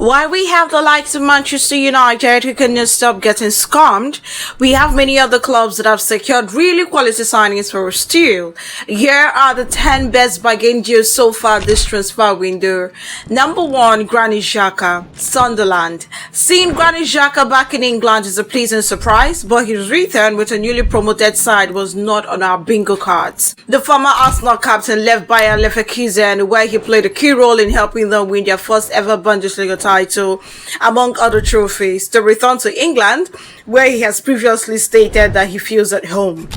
While we have the likes of Manchester United who cannot stop getting scammed, we have many other clubs that have secured really quality signings for us too. Here are the 10 best bargain deals so far this transfer window. Number 1, Granit Xhaka, Sunderland. Seeing Granit Xhaka back in England is a pleasant surprise, but his return with a newly promoted side was not on our bingo cards. The former Arsenal captain left Bayer Leverkusen, where he played a key role in helping them win their first ever Bundesliga title, among other trophies, to return to England, where he has previously stated that he feels at home.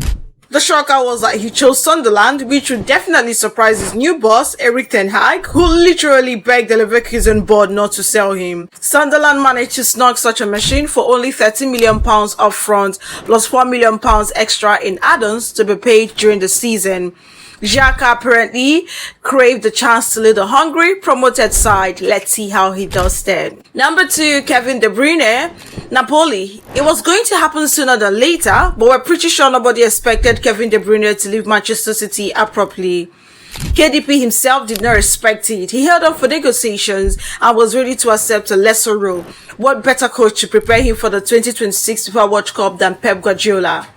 The shocker was that he chose Sunderland, which would definitely surprise his new boss, Erik ten Hag, who literally begged the Leverkusen board not to sell him. Sunderland managed to snag such a machine for only £30 million up front, plus £4 million extra in add-ons to be paid during the season. Xhaka apparently craved the chance to lead the hungry promoted side. Let's see how he does then. Number 2, Kevin De Bruyne, Napoli. It was going to happen sooner than later, but we're pretty sure nobody expected Kevin De Bruyne to leave Manchester City abruptly. KDP himself did not expect it. He held up for negotiations and was ready to accept a lesser role. What better coach to prepare him for the 2026 FIFA World Cup than Pep Guardiola?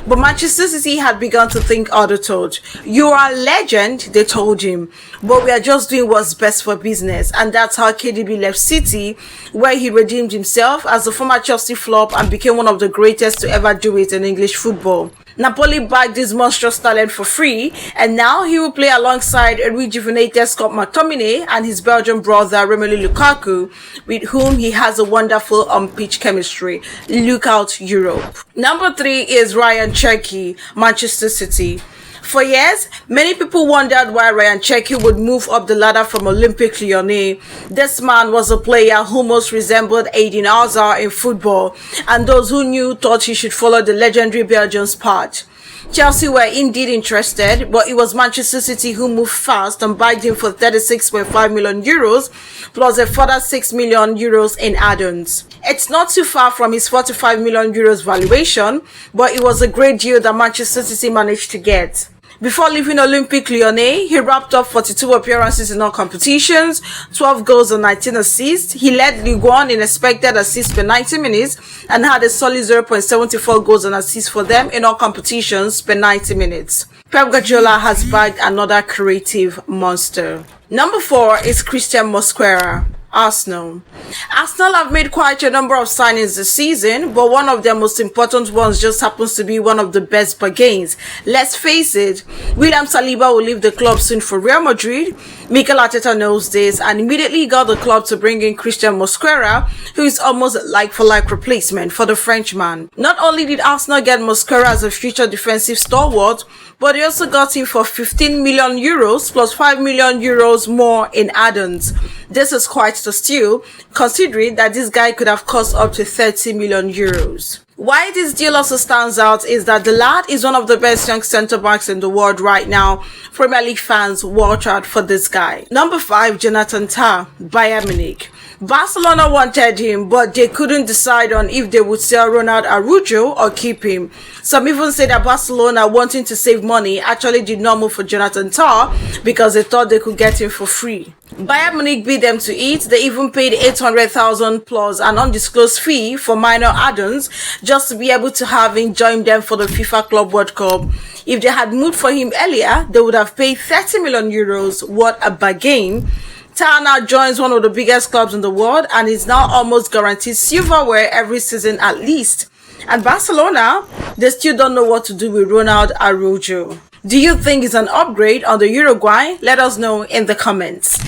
But Manchester City had begun to think other thought. You are a legend, they told him, but we are just doing what's best for business. And that's how KDB left City, where he redeemed himself as a former Chelsea flop and became one of the greatest to ever do it in English football. Napoli bagged this monstrous talent for free, and now he will play alongside a rejuvenated Scott McTominay and his Belgian brother Romelu Lukaku, with whom he has a wonderful on-pitch chemistry. Look out, Europe. Number 3 is Ryan Chery, Manchester City. For years, many people wondered why Ryan Chery would move up the ladder from Olympique Lyonnais. This man was a player who most resembled Eden Hazard in football, and those who knew thought he should follow the legendary Belgian's path. Chelsea were indeed interested, but it was Manchester City who moved fast and bagged him for €36.5 million, plus a further €6 million in add-ons. It's not too far from his €45 million valuation, but it was a great deal that Manchester City managed to get. Before leaving Olympique Lyonnais, he wrapped up 42 appearances in all competitions, 12 goals and 19 assists. He led Ligue 1 in expected assists per 90 minutes and had a solid 0.74 goals and assists for them in all competitions per 90 minutes. Pep Guardiola has bagged another creative monster. Number 4 is Christian Mosquera, Arsenal. Arsenal have made quite a number of signings this season, but one of their most important ones just happens to be one of the best bargains. Let's face it, William Saliba will leave the club soon for Real Madrid. Mikel Arteta knows this and immediately got the club to bring in Christian Mosquera, who is almost a like-for-like replacement for the Frenchman. Not only did Arsenal get Mosquera as a future defensive stalwart, but they also got him for €15 million plus €5 million more in add-ons. This is quite the steal, considering that this guy could have cost up to €30 million. Why this deal also stands out is that the lad is one of the best young centre-backs in the world right now. Premier League fans, watch out for this guy. Number 5, Jonathan Tah, Bayern Munich. Barcelona wanted him, but they couldn't decide on if they would sell Ronald Araujo or keep him. Some even say that Barcelona, wanting to save money, actually did not move for Jonathan Tah because they thought they could get him for free. Bayern Munich beat them to it. They even paid $800,000 plus an undisclosed fee for minor add-ons just to be able to have him join them for the FIFA Club World Cup. If they had moved for him earlier, they would have paid €30 million. What a bargain. Tah now joins one of the biggest clubs in the world and is now almost guaranteed silverware every season at least. And Barcelona, they still don't know what to do with Ronald Araujo. Do you think it's an upgrade on the Uruguay? Let us know in the comments.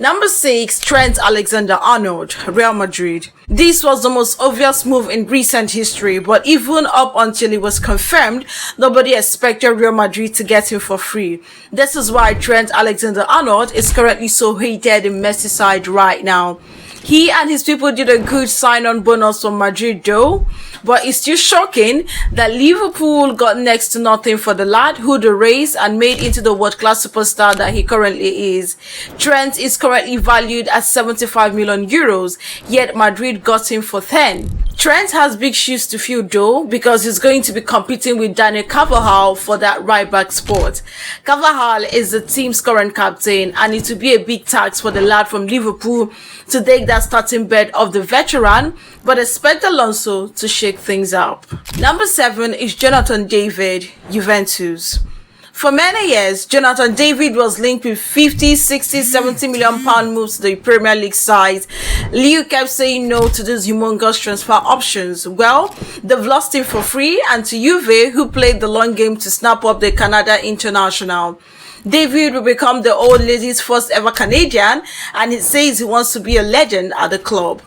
Number 6, Trent Alexander-Arnold, Real Madrid. This was the most obvious move in recent history, but even up until it was confirmed, nobody expected Real Madrid to get him for free. This is why Trent Alexander-Arnold is currently so hated in Merseyside right now. He and his people did a good sign-on bonus from Madrid though, but it's still shocking that Liverpool got next to nothing for the lad who they raised and made into the world-class superstar that he currently is. Trent is currently valued at €75 million, yet Madrid got him for 10. Trent has big shoes to fill though, because he's going to be competing with Daniel Carvajal for that right back spot. Carvajal is the team's current captain, and it will be a big task for the lad from Liverpool to take that starting bed of the veteran, but expect Alonso to shake things up. Number 7 is Jonathan David, Juventus. For many years, Jonathan David was linked with 50, 60, 70 million pound moves to the Premier League side. Leo kept saying no to these humongous transfer options. Well, they've lost him for free, and to Juve, who played the long game to snap up the Canada international. David will become the old lady's first ever Canadian, and he says he wants to be a legend at the club.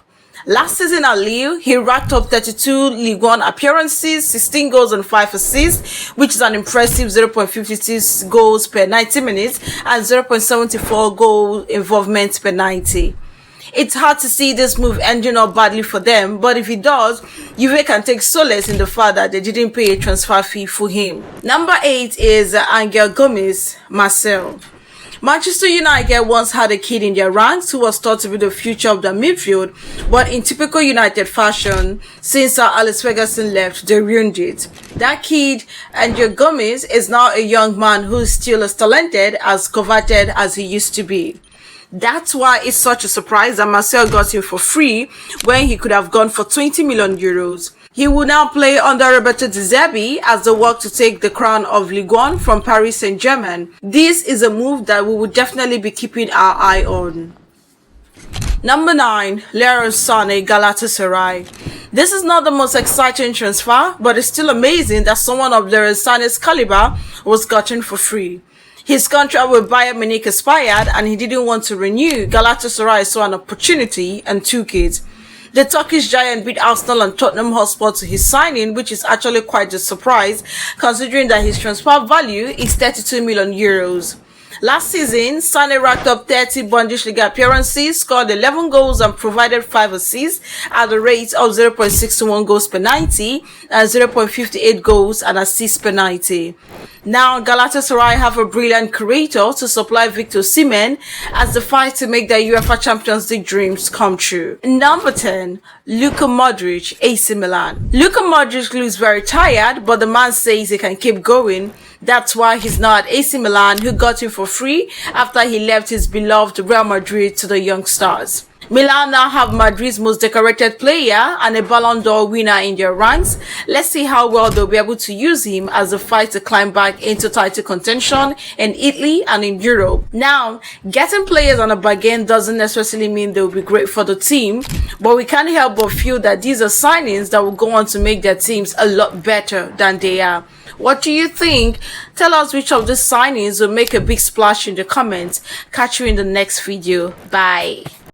Last season at Lille, he racked up 32 Ligue 1 appearances, 16 goals and 5 assists, which is an impressive 0.56 goals per 90 minutes and 0.74 goal involvement per 90. It's hard to see this move ending up badly for them, but if it does, Juve can take solace in the fact that they didn't pay a transfer fee for him. Number 8 is Angel Gomez, Marcel. Manchester United once had a kid in their ranks who was thought to be the future of the midfield, but in typical United fashion, since Sir Alex Ferguson left, they ruined it. That kid, Angel Gomez, is now a young man who is still as talented, as coveted as he used to be. That's why it's such a surprise that Marcel got him for free when he could have gone for 20 million euros. He will now play under Roberto De Zerbi as they work to take the crown of Ligue 1 from Paris Saint-Germain. This is a move that we will definitely be keeping our eye on. Number 9, Laros Galatasaray. This is not the most exciting transfer, but it's still amazing that someone of Laros Sané's caliber was gotten for free. His contract with Bayern Munich expired and he didn't want to renew. Galatasaray saw an opportunity and took it. The Turkish giant beat Arsenal and Tottenham Hotspur to his signing, which is actually quite a surprise considering that his transfer value is 32 million euros. Last season, Sané racked up 30 Bundesliga appearances, scored 11 goals and provided 5 assists at the rate of 0.61 goals per 90 and 0.58 goals and assists per 90. Now, Galatasaray have a brilliant creator to supply Victor Osimhen as they fight to make their UEFA Champions League dreams come true. Number 10, Luka Modric, AC Milan. Luka Modric looks very tired, but the man says he can keep going. That's why he's now at AC Milan, who got him for free after he left his beloved Real Madrid to the young stars. Milan now have Madrid's most decorated player and a Ballon d'Or winner in their ranks. Let's see how well they'll be able to use him as they fight to climb back into title contention in Italy and in Europe. Now, getting players on a bargain doesn't necessarily mean they'll be great for the team, but we can't help but feel that these are signings that will go on to make their teams a lot better than they are. What do you think? Tell us which of these signings will make a big splash in the comments. Catch you in the next video. Bye.